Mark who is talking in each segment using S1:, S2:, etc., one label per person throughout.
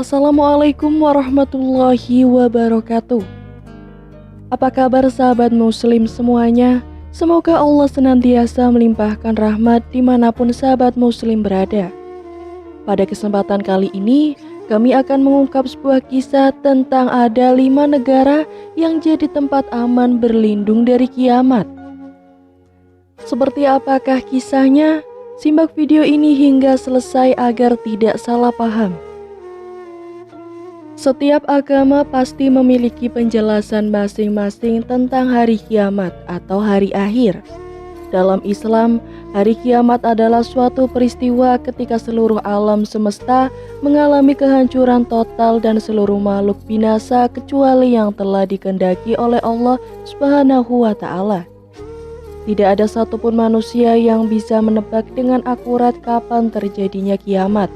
S1: Assalamualaikum warahmatullahi wabarakatuh. Apa kabar sahabat muslim semuanya? Semoga Allah senantiasa melimpahkan rahmat dimanapun sahabat muslim berada. Pada kesempatan kali ini, kami akan mengungkap sebuah kisah tentang ada 5 negara yang jadi tempat aman berlindung dari kiamat. Seperti apakah kisahnya? Simak video ini hingga selesai agar tidak salah paham. Setiap agama pasti memiliki penjelasan masing-masing tentang hari kiamat atau hari akhir. Dalam Islam, hari kiamat adalah suatu peristiwa ketika seluruh alam semesta mengalami kehancuran total dan seluruh makhluk binasa kecuali yang telah dikehendaki oleh Allah Subhanahu wa Ta'ala. Tidak ada satupun manusia yang bisa menebak dengan akurat kapan terjadinya kiamat.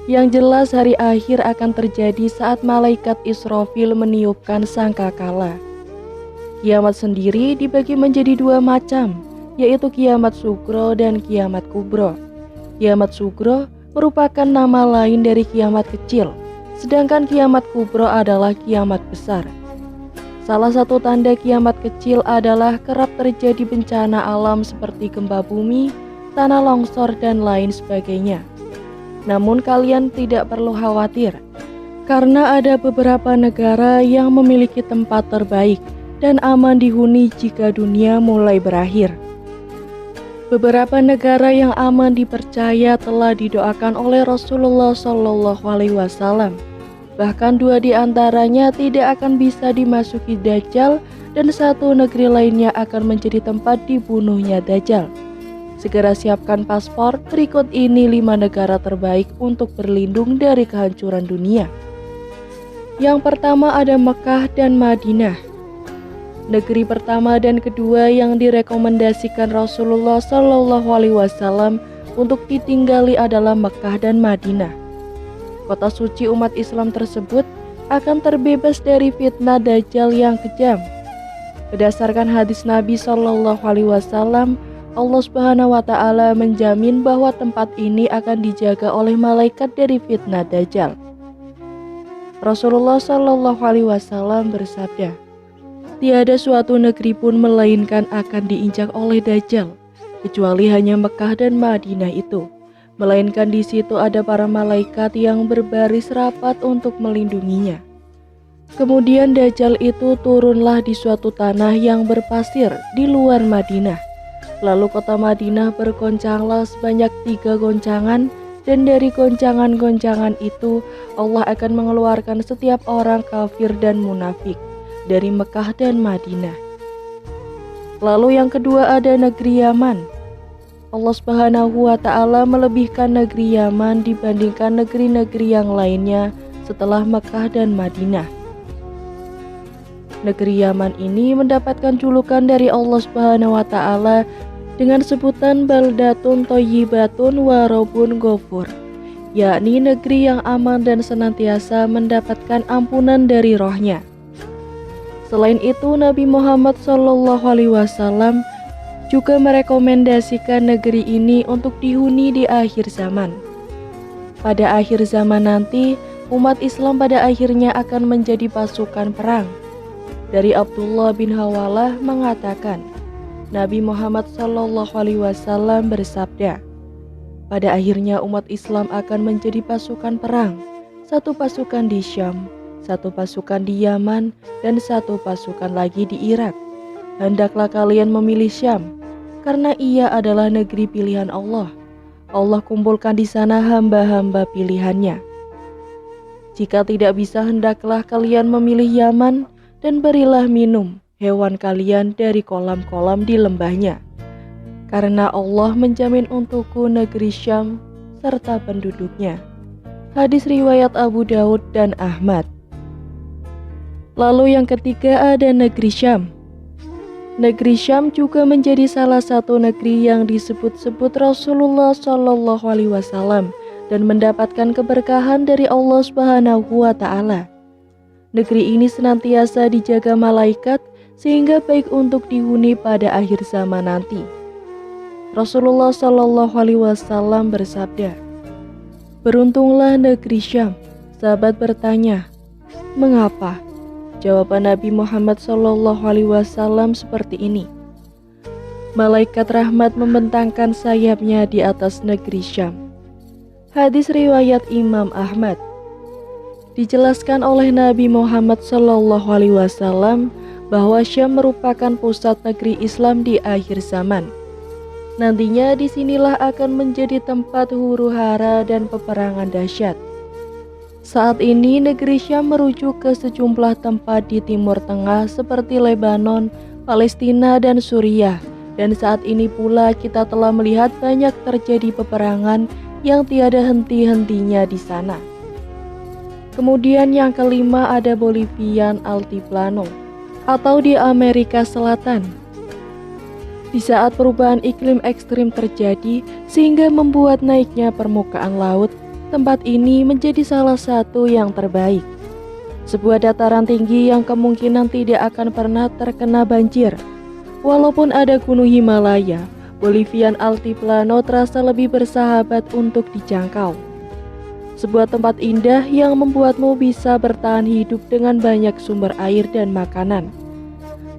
S1: Yang jelas hari akhir akan terjadi saat malaikat Israfil meniupkan sangkakala. Kiamat sendiri dibagi menjadi 2 macam, yaitu kiamat sugro dan kiamat kubro. Kiamat sugro merupakan nama lain dari kiamat kecil, sedangkan kiamat kubro adalah kiamat besar. Salah satu tanda kiamat kecil adalah kerap terjadi bencana alam seperti gempa bumi, tanah longsor, dan lain sebagainya. Namun kalian tidak perlu khawatir, karena ada beberapa negara yang memiliki tempat terbaik dan aman dihuni jika dunia mulai berakhir. Beberapa negara yang aman dipercaya telah didoakan oleh Rasulullah SAW. Bahkan 2 di antaranya tidak akan bisa dimasuki Dajjal dan 1 negeri lainnya akan menjadi tempat dibunuhnya Dajjal. Segera siapkan paspor, berikut ini 5 negara terbaik untuk berlindung dari kehancuran dunia. Yang pertama ada Mekah dan Madinah. Negeri pertama dan kedua yang direkomendasikan Rasulullah SAW untuk ditinggali adalah Mekah dan Madinah. Kota suci umat Islam tersebut akan terbebas dari fitnah Dajjal yang kejam. Berdasarkan hadis Nabi SAW, Allah Subhanahu wa Ta'ala menjamin bahwa tempat ini akan dijaga oleh malaikat dari fitnah Dajjal. Rasulullah SAW bersabda, "Tiada suatu negeri pun melainkan akan diinjak oleh Dajjal, kecuali hanya Mekah dan Madinah itu. Melainkan di situ ada para malaikat yang berbaris rapat untuk melindunginya." Kemudian Dajjal itu turunlah di suatu tanah yang berpasir di luar Madinah. Lalu kota Madinah bergoncanglah sebanyak 3 goncangan, dan dari goncangan-goncangan itu Allah akan mengeluarkan setiap orang kafir dan munafik dari Mekah dan Madinah. Lalu yang kedua ada negeri Yaman. Allah Subhanahu wa Ta'ala melebihkan negeri Yaman dibandingkan negeri-negeri yang lainnya setelah Mekah dan Madinah. Negeri Yaman ini mendapatkan julukan dari Allah Subhanahu wa Ta'ala dengan sebutan Baldatun Thayyibatun wa Rabbun Ghafur, yakni negeri yang aman dan senantiasa mendapatkan ampunan dari Roh-Nya. Selain itu, Nabi Muhammad SAW juga merekomendasikan negeri ini untuk dihuni di akhir zaman. Pada akhir zaman nanti, umat Islam pada akhirnya akan menjadi pasukan perang. Dari Abdullah bin Hawalah mengatakan, Nabi Muhammad SAW bersabda, "Pada akhirnya umat Islam akan menjadi pasukan perang, 1 pasukan di Syam, 1 pasukan di Yaman, dan 1 pasukan lagi di Irak. Hendaklah kalian memilih Syam, karena ia adalah negeri pilihan Allah. Allah kumpulkan di sana hamba-hamba pilihannya. Jika tidak bisa, hendaklah kalian memilih Yaman, dan berilah minum hewan kalian dari kolam-kolam di lembahnya. Karena Allah menjamin untukku negeri Syam serta penduduknya." Hadis riwayat Abu Daud dan Ahmad. Lalu yang ketiga ada negeri Syam. Negeri Syam juga menjadi salah satu negeri yang disebut-sebut Rasulullah SAW dan mendapatkan keberkahan dari Allah Subhanahu wa Ta'ala. Negeri ini senantiasa dijaga malaikat sehingga baik untuk dihuni pada akhir zaman nanti. Rasulullah SAW bersabda, "Beruntunglah negeri Syam, Sahabat bertanya, "Mengapa?" Jawaban Nabi Muhammad SAW seperti ini. Malaikat rahmat membentangkan sayapnya di atas negeri Syam. Hadis riwayat Imam Ahmad. Dijelaskan oleh Nabi Muhammad SAW bahwa Syam merupakan pusat negeri Islam di akhir zaman. Nantinya disinilah akan menjadi tempat huru-hara dan peperangan dahsyat. Saat ini negeri Syam merujuk ke sejumlah tempat di Timur Tengah seperti Lebanon, Palestina, dan Suriah. Dan saat ini pula kita telah melihat banyak terjadi peperangan yang tiada henti-hentinya di sana. Kemudian yang kelima ada Bolivian Altiplano atau di Amerika Selatan. Di saat perubahan iklim ekstrim terjadi sehingga membuat naiknya permukaan laut, tempat ini menjadi salah satu yang terbaik. Sebuah dataran tinggi yang kemungkinan tidak akan pernah terkena banjir. Walaupun ada gunung Himalaya, Bolivian Altiplano terasa lebih bersahabat untuk dijangkau. Sebuah tempat indah yang membuatmu bisa bertahan hidup dengan banyak sumber air dan makanan.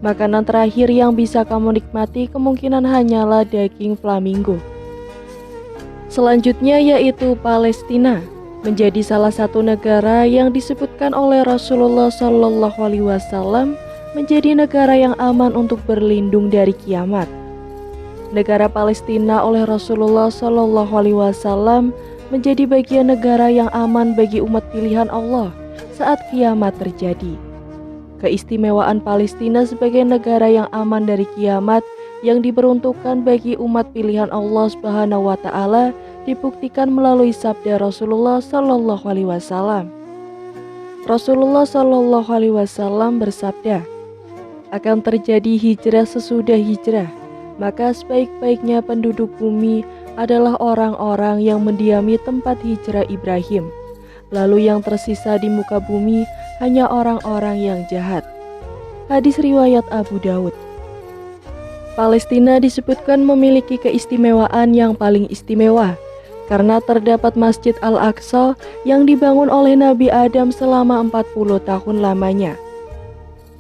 S1: Makanan terakhir yang bisa kamu nikmati kemungkinan hanyalah daging flamingo. Selanjutnya yaitu Palestina, menjadi salah satu negara yang disebutkan oleh Rasulullah SAW menjadi negara yang aman untuk berlindung dari kiamat. Negara Palestina oleh Rasulullah SAW menjadi bagian negara yang aman bagi umat pilihan Allah saat kiamat terjadi. Keistimewaan Palestina sebagai negara yang aman dari kiamat yang diperuntukkan bagi umat pilihan Allah SWT dibuktikan melalui sabda Rasulullah SAW. Rasulullah SAW bersabda, "Akan terjadi hijrah sesudah hijrah, maka sebaik-baiknya penduduk bumi adalah orang-orang yang mendiami tempat hijrah Ibrahim. Lalu yang tersisa di muka bumi hanya orang-orang yang jahat." Hadis riwayat Abu Daud. Palestina disebutkan memiliki keistimewaan yang paling istimewa karena terdapat Masjid Al-Aqsa yang dibangun oleh Nabi Adam selama 40 tahun lamanya.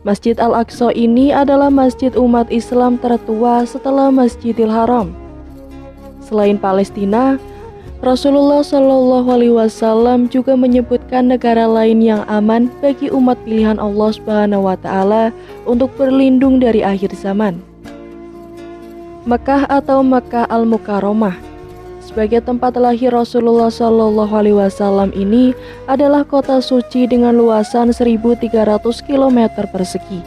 S1: Masjid Al-Aqsa ini adalah masjid umat Islam tertua setelah Masjidil Haram. Selain Palestina, Rasulullah SAW juga menyebutkan negara lain yang aman bagi umat pilihan Allah SWT untuk berlindung dari akhir zaman. Mekah atau Makkah Al-Mukarramah sebagai tempat lahir Rasulullah SAW ini adalah kota suci dengan luasan 1.300 km persegi.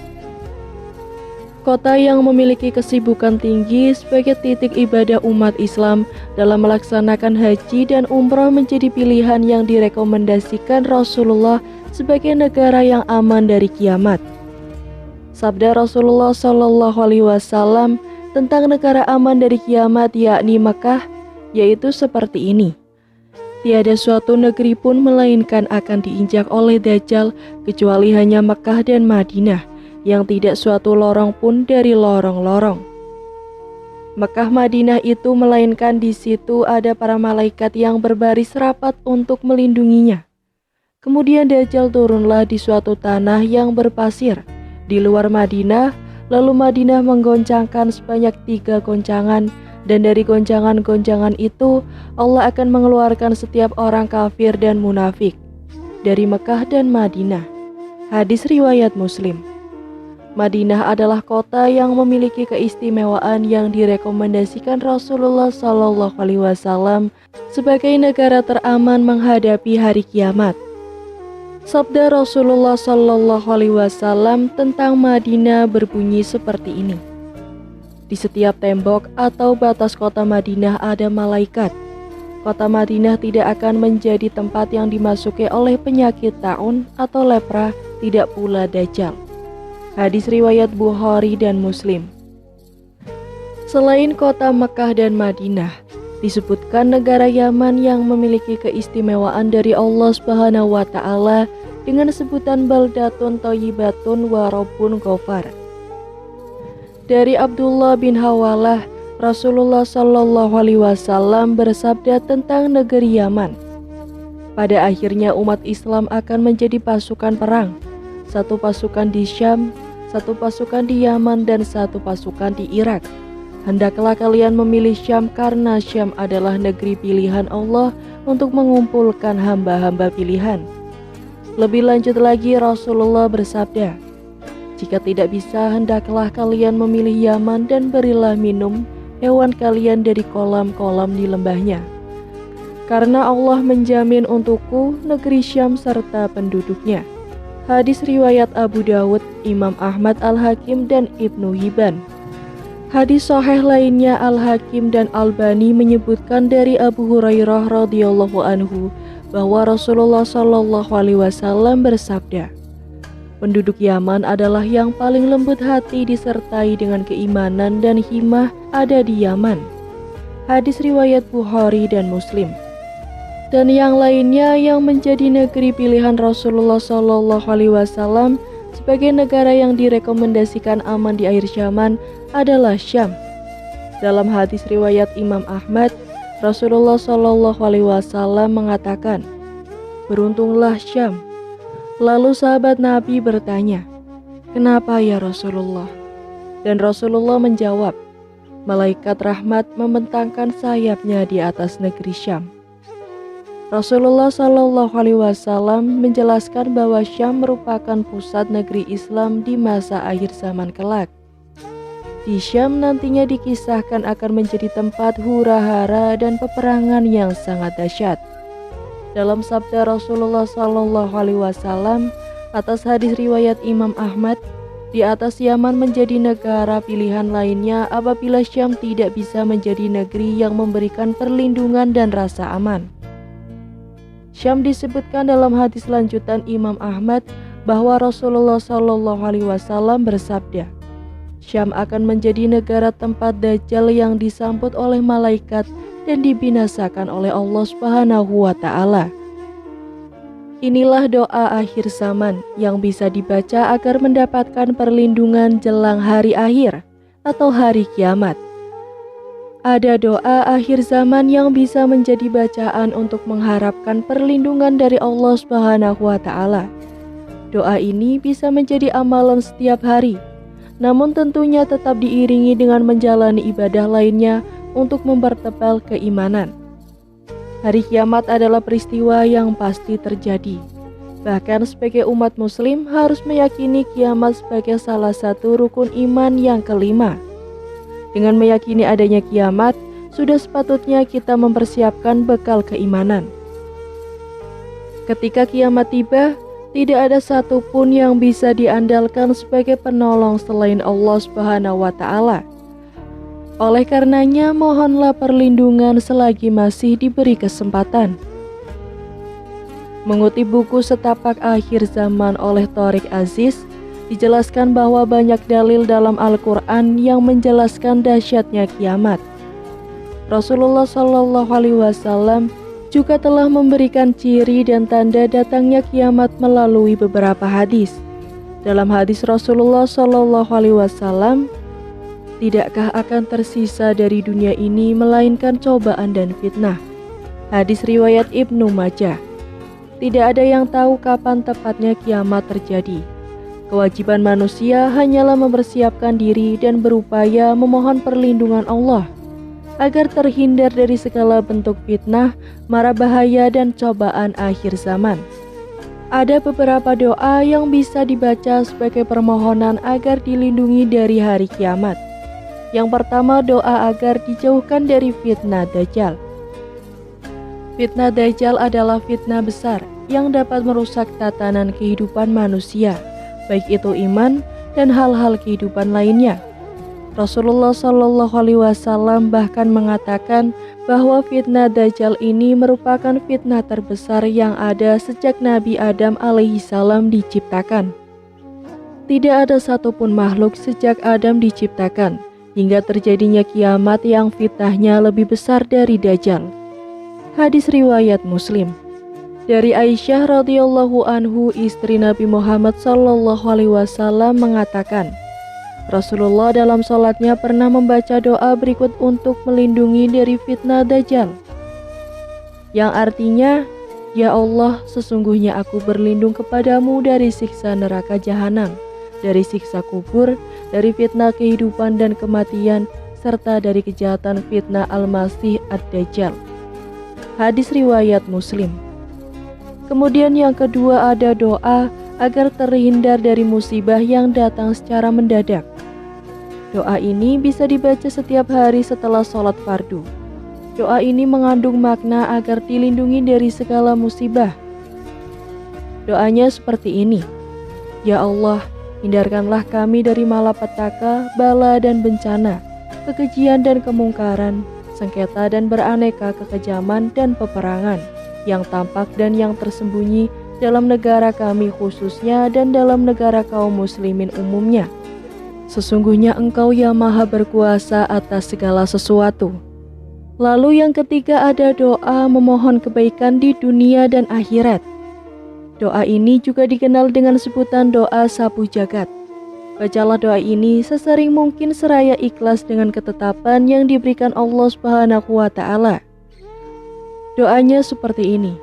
S1: Kota yang memiliki kesibukan tinggi sebagai titik ibadah umat Islam dalam melaksanakan haji dan umrah menjadi pilihan yang direkomendasikan Rasulullah sebagai negara yang aman dari kiamat. Sabda Rasulullah SAW tentang negara aman dari kiamat yakni Makkah, yaitu seperti ini. Tiada suatu negeri pun melainkan akan diinjak oleh Dajjal kecuali hanya Makkah dan Madinah, yang tidak suatu lorong pun dari lorong-lorong. Makkah Madinah itu melainkan di situ ada para malaikat yang berbaris rapat untuk melindunginya. Kemudian Dajjal turunlah di suatu tanah yang berpasir di luar Madinah. Lalu Madinah menggoncangkan sebanyak 3 goncangan, dan dari goncangan-goncangan itu Allah akan mengeluarkan setiap orang kafir dan munafik dari Mekah dan Madinah. Hadis riwayat Muslim. Madinah adalah kota yang memiliki keistimewaan yang direkomendasikan Rasulullah SAW sebagai negara teraman menghadapi hari kiamat. Sabda Rasulullah SAW tentang Madinah berbunyi seperti ini. Di setiap tembok atau batas kota Madinah ada malaikat. Kota Madinah tidak akan menjadi tempat yang dimasuki oleh penyakit taun atau lepra, tidak pula Dajjal. Hadis riwayat Bukhari dan Muslim. Selain kota Mekah dan Madinah, disebutkan negara Yaman yang memiliki keistimewaan dari Allah SWT dengan sebutan Baldatun Thayyibatun wa Rabbun Ghafar. Dari Abdullah bin Hawalah, Rasulullah SAW bersabda tentang negeri Yaman, Pada akhirnya umat Islam akan menjadi pasukan perang. Satu pasukan di Syam, satu pasukan di Yaman, dan satu pasukan di Irak. Hendaklah kalian memilih Syam karena Syam adalah negeri pilihan Allah untuk mengumpulkan hamba-hamba pilihan. Lebih lanjut lagi Rasulullah bersabda, "Jika tidak bisa, hendaklah kalian memilih Yaman dan berilah minum hewan kalian dari kolam-kolam di lembahnya. Karena Allah menjamin untukku negeri Syam serta penduduknya." Hadis riwayat Abu Dawud, Imam Ahmad, Al-Hakim, dan Ibnu Hibban. Hadis sahih lainnya Al-Hakim dan Albani menyebutkan dari Abu Hurairah radhiyallahu anhu bahwa Rasulullah shallallahu alaihi wasallam bersabda, "Penduduk Yaman adalah yang paling lembut hati disertai dengan keimanan dan himah ada di Yaman." Hadis riwayat Bukhari dan Muslim. Dan yang lainnya yang menjadi negeri pilihan Rasulullah Shallallahu Alaihi Wasallam sebagai negara yang direkomendasikan aman di akhir zaman adalah Syam. Dalam hadis riwayat Imam Ahmad, Rasulullah Shallallahu Alaihi Wasallam mengatakan, "Beruntunglah Syam." Lalu sahabat Nabi bertanya, "Kenapa ya Rasulullah?" Dan Rasulullah menjawab, "Malaikat rahmat membentangkan sayapnya di atas negeri Syam." Rasulullah Shallallahu Alaihi Wasallam menjelaskan bahwa Syam merupakan pusat negeri Islam di masa akhir zaman kelak. Di Syam nantinya dikisahkan akan menjadi tempat hura-hara dan peperangan yang sangat dahsyat. Dalam sabda Rasulullah Shallallahu Alaihi Wasallam atas hadis riwayat Imam Ahmad, di atas Yaman menjadi negara pilihan lainnya apabila Syam tidak bisa menjadi negeri yang memberikan perlindungan dan rasa aman. Syam disebutkan dalam hadis lanjutan Imam Ahmad bahwa Rasulullah Shallallahu Alaihi Wasallam bersabda, "Syam akan menjadi negara tempat Dajjal yang disambut oleh malaikat dan dibinasakan oleh Allah Subhanahu wa Ta'ala." Inilah doa akhir zaman yang bisa dibaca agar mendapatkan perlindungan jelang hari akhir atau hari kiamat. Ada doa akhir zaman yang bisa menjadi bacaan untuk mengharapkan perlindungan dari Allah Subhanahu wa Ta'ala. Doa ini bisa menjadi amalan setiap hari, namun tentunya tetap diiringi dengan menjalani ibadah lainnya untuk mempertebal keimanan. Hari kiamat adalah peristiwa yang pasti terjadi. Bahkan sebagai umat muslim harus meyakini kiamat sebagai salah satu rukun iman yang kelima. Dengan meyakini adanya kiamat, sudah sepatutnya kita mempersiapkan bekal keimanan. Ketika kiamat tiba, tidak ada satupun yang bisa diandalkan sebagai penolong selain Allah Subhanahu wa Ta'ala. Oleh karenanya, mohonlah perlindungan selagi masih diberi kesempatan. Mengutip buku Setapak Akhir Zaman oleh Thariq Aziz, dijelaskan bahwa banyak dalil dalam Al-Quran yang menjelaskan dahsyatnya kiamat. Rasulullah Shallallahu Alaihi Wasallam juga telah memberikan ciri dan tanda datangnya kiamat melalui beberapa hadis. Dalam hadis Rasulullah Shallallahu Alaihi Wasallam, "Tidakkah akan tersisa dari dunia ini melainkan cobaan dan fitnah?" Hadis riwayat Ibnu Majah. Tidak ada yang tahu kapan tepatnya kiamat terjadi. Kewajiban manusia hanyalah mempersiapkan diri dan berupaya memohon perlindungan Allah agar terhindar dari segala bentuk fitnah, mara bahaya, dan cobaan akhir zaman. Ada beberapa doa yang bisa dibaca sebagai permohonan agar dilindungi dari hari kiamat. Yang pertama, doa agar dijauhkan dari fitnah Dajjal. Fitnah Dajjal adalah fitnah besar yang dapat merusak tatanan kehidupan manusia, baik itu iman dan hal-hal kehidupan lainnya. Rasulullah Shallallahu Alaihi Wasallam bahkan mengatakan bahwa fitnah Dajjal ini merupakan fitnah terbesar yang ada sejak Nabi Adam alaihissalam diciptakan. Tidak ada satupun makhluk sejak Adam diciptakan hingga terjadinya kiamat yang fitnahnya lebih besar dari Dajjal. Hadis riwayat Muslim. Dari Aisyah radhiyallahu anhu, istri Nabi Muhammad sallallahu alaihi wasallam mengatakan, Rasulullah dalam sholatnya pernah membaca doa berikut untuk melindungi dari fitnah Dajjal, yang artinya, Ya Allah, sesungguhnya aku berlindung kepadamu dari siksa neraka jahanam, dari siksa kubur, dari fitnah kehidupan dan kematian, serta dari kejahatan fitnah Al-Masih Ad-Dajjal. Hadis riwayat Muslim. Kemudian yang kedua ada doa agar terhindar dari musibah yang datang secara mendadak. Doa ini bisa dibaca setiap hari setelah sholat fardu. Doa ini mengandung makna agar dilindungi dari segala musibah. Doanya seperti ini. Ya Allah, hindarkanlah kami dari malapetaka, bala dan bencana, kekejian dan kemungkaran, sengketa dan beraneka kekejaman dan peperangan, yang tampak dan yang tersembunyi dalam negara kami khususnya dan dalam negara kaum muslimin umumnya. Sesungguhnya Engkau yang maha berkuasa atas segala sesuatu. Lalu yang ketiga ada doa memohon kebaikan di dunia dan akhirat. Doa ini juga dikenal dengan sebutan doa sapu jagat. Bacalah doa ini sesering mungkin seraya ikhlas dengan ketetapan yang diberikan Allah Subhanahu wa Ta'ala. Doanya seperti ini.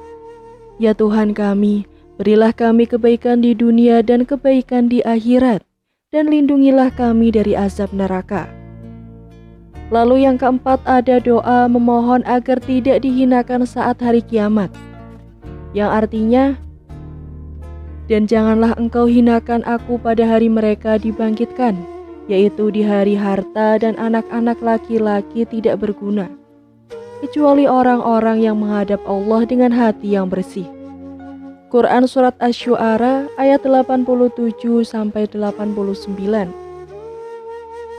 S1: Ya Tuhan kami, berilah kami kebaikan di dunia dan kebaikan di akhirat, dan lindungilah kami dari azab neraka. Lalu yang keempat ada doa memohon agar tidak dihinakan saat hari kiamat, yang artinya, dan janganlah engkau hinakan aku pada hari mereka dibangkitkan, yaitu di hari harta dan anak-anak laki-laki tidak berguna, kecuali orang-orang yang menghadap Allah dengan hati yang bersih. Quran Surat Asy-Syu'ara ayat 87-89.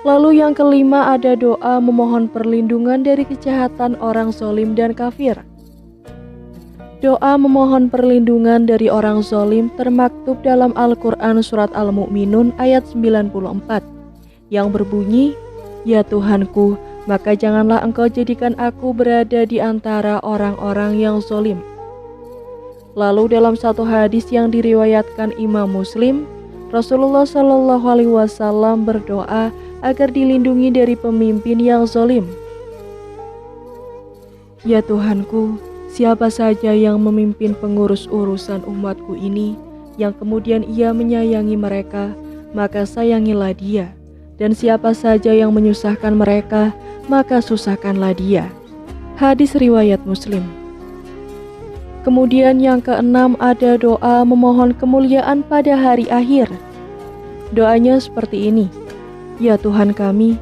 S1: Lalu yang kelima ada doa memohon perlindungan dari kejahatan orang zalim dan kafir. Doa memohon perlindungan dari orang zalim termaktub dalam Al-Quran Surat Al-Mu'minun ayat 94 yang berbunyi, Ya Tuhanku, maka janganlah engkau jadikan aku berada di antara orang-orang yang zalim. Lalu dalam satu hadis yang diriwayatkan Imam Muslim, Rasulullah Shallallahu Alaihi Wasallam berdoa agar dilindungi dari pemimpin yang zalim. Ya Tuhanku, siapa saja yang memimpin pengurus urusan umatku ini, yang kemudian ia menyayangi mereka, maka sayangilah dia. Dan siapa saja yang menyusahkan mereka, maka susahkanlah dia. Hadis riwayat Muslim. Kemudian yang keenam ada doa memohon kemuliaan pada hari akhir. Doanya seperti ini. Ya Tuhan kami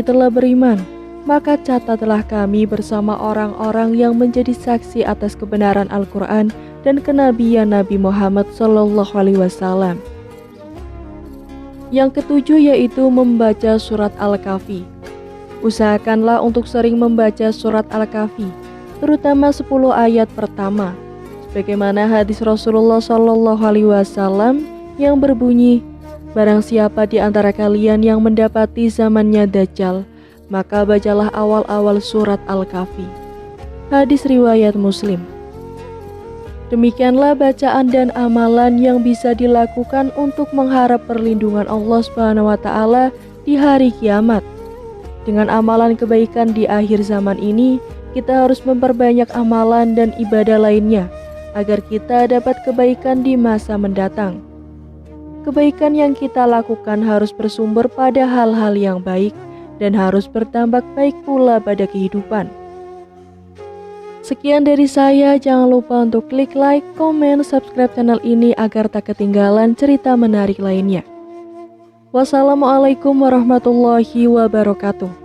S1: telah beriman, maka catatlah kami bersama orang-orang yang menjadi saksi atas kebenaran Al-Quran dan kenabian Nabi Muhammad SAW. Yang ketujuh yaitu membaca surat Al-Kahfi. Usahakanlah untuk sering membaca surat Al-Kahfi, terutama 10 ayat pertama, sebagaimana hadis Rasulullah SAW yang berbunyi, Barang siapa di antara kalian yang mendapati zamannya Dajjal, maka bacalah awal-awal surat Al-Kahfi. Hadis riwayat Muslim. Demikianlah bacaan dan amalan yang bisa dilakukan untuk mengharap perlindungan Allah Subhanahu wa Ta'ala di hari kiamat. Dengan amalan kebaikan di akhir zaman ini, kita harus memperbanyak amalan dan ibadah lainnya agar kita dapat kebaikan di masa mendatang. Kebaikan yang kita lakukan harus bersumber pada hal-hal yang baik dan harus berdampak baik pula pada kehidupan. Sekian dari saya, jangan lupa untuk klik like, komen, subscribe channel ini agar tak ketinggalan cerita menarik lainnya. Wassalamualaikum warahmatullahi wabarakatuh.